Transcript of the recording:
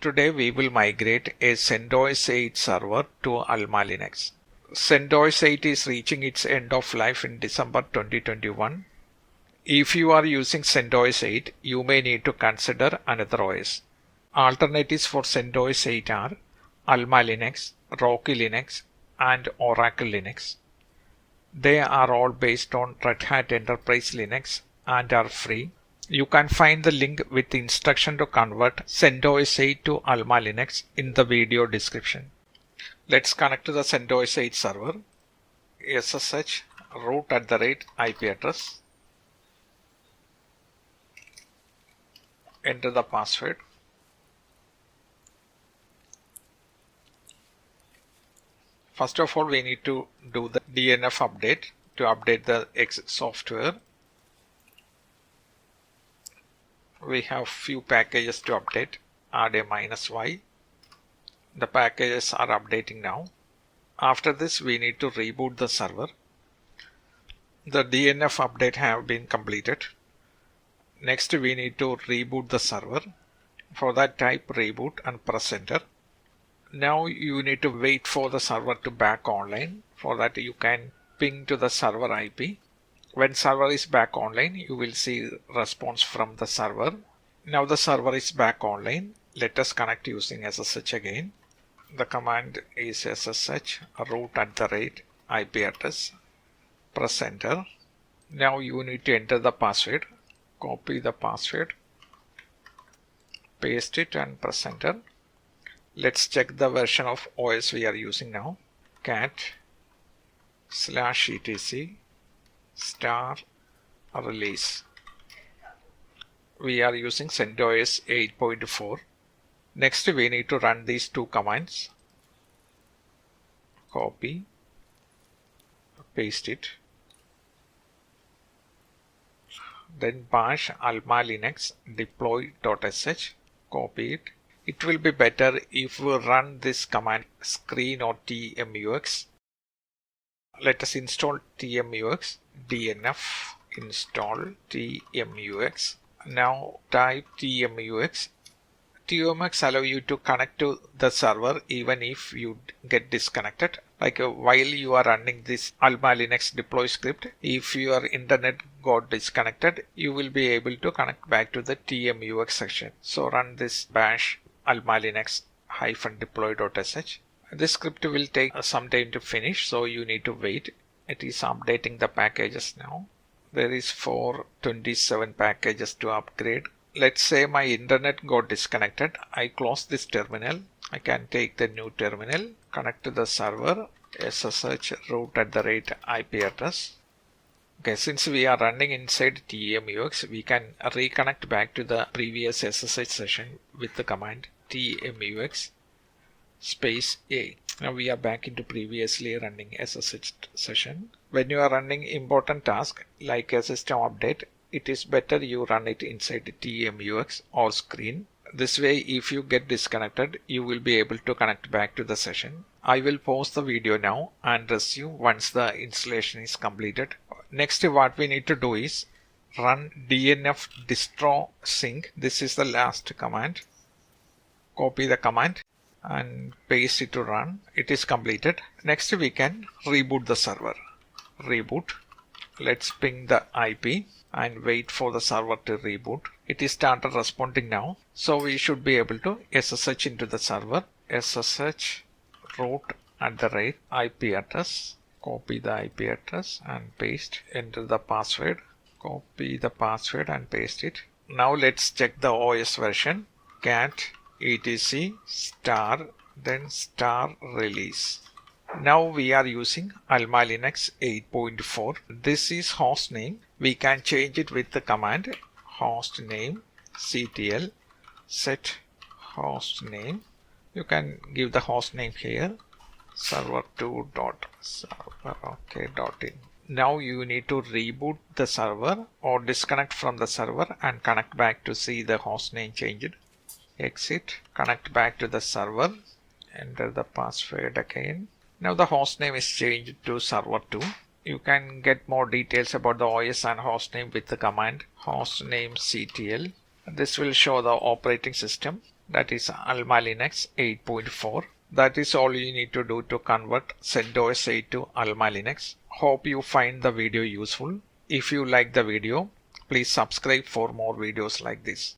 Today we will migrate a CentOS 8 server to Alma Linux. CentOS 8 is reaching its end of life in December 2021. If you are using CentOS 8, you may need to consider another OS. Alternatives for CentOS 8 are Alma Linux, Rocky Linux, and Oracle Linux. They are all based on Red Hat Enterprise Linux and are free. You can find the link with the instruction to convert CentOS 8 to Alma Linux in the video description. Let's connect to the CentOS 8 server. SSH root @IP address. Enter the password. First of all, we need to do the DNF update to update the X software. We have few packages to update. Add a -y. The packages are updating now. After this, we need to reboot the server. The DNF update have been completed. Next, we need to reboot the server. For that, type reboot and press enter. Now you need to wait for the server to back online. For that, you can ping to the server IP. When server is back online, you will see response from the server. Now the server is back online. Let us connect using SSH again. The command is SSH root @IP address. Press enter. Now you need to enter the password. Copy the password. Paste it and press enter. Let's check the version of OS we are using now. cat/etc*release. We are using CentOS 8.4. Next, we need to run these two commands. Copy, paste it. Then bash alma linux deploy.sh. Copy it. It will be better if we run this command screen or tmux. Let us install tmux. DNF install tmux. Now type tmux. tmux allow you to connect to the server even if you get disconnected. Like while you are running this Alma Linux deploy script, if your internet got disconnected, you will be able to connect back to the tmux section. So run this bash alma linux -deploy.sh. This script will take some time to finish, so you need to wait. It is updating the packages now. There is 427 packages to upgrade. Let's say my internet got disconnected. I close this terminal. I can take the new terminal, connect to the server, SSH root @IP address. Okay, since we are running inside tmux, we can reconnect back to the previous SSH session with the command tmux -a. Now we are back into previously running SSH session. When you are running important task like a system update, it is better you run it inside tmux or screen. This way, if you get disconnected, you will be able to connect back to the session. I will pause the video now and resume once the installation is completed. Next, what we need to do is run dnf distro sync. This is the last command. Copy the command and paste it to run. It is completed. Next, we can reboot the server. Reboot. Let's ping the IP and wait for the server to reboot. It is started responding now. So we should be able to SSH into the server. SSH root @IP address. Copy the IP address and paste. Enter the password. Copy the password and paste it. Now let's check the OS version. Cat etc *release. Now we are using Alma Linux 8.4. This is host name. We can change it with the command hostname ctl set host name. You can give the host name here, server2.server.in. Now you need to reboot the server or disconnect from the server and connect back to see the host name changed. Exit, connect back to the server, enter the password again. Now the host name is changed to server2. You can get more details about the OS and hostname with the command hostname ctl. This will show the operating system. that is Alma Linux 8.4. That is all you need to do to convert CentOS 8 to Alma Linux. Hope you find the video useful. If you like the video, please subscribe for more videos like this.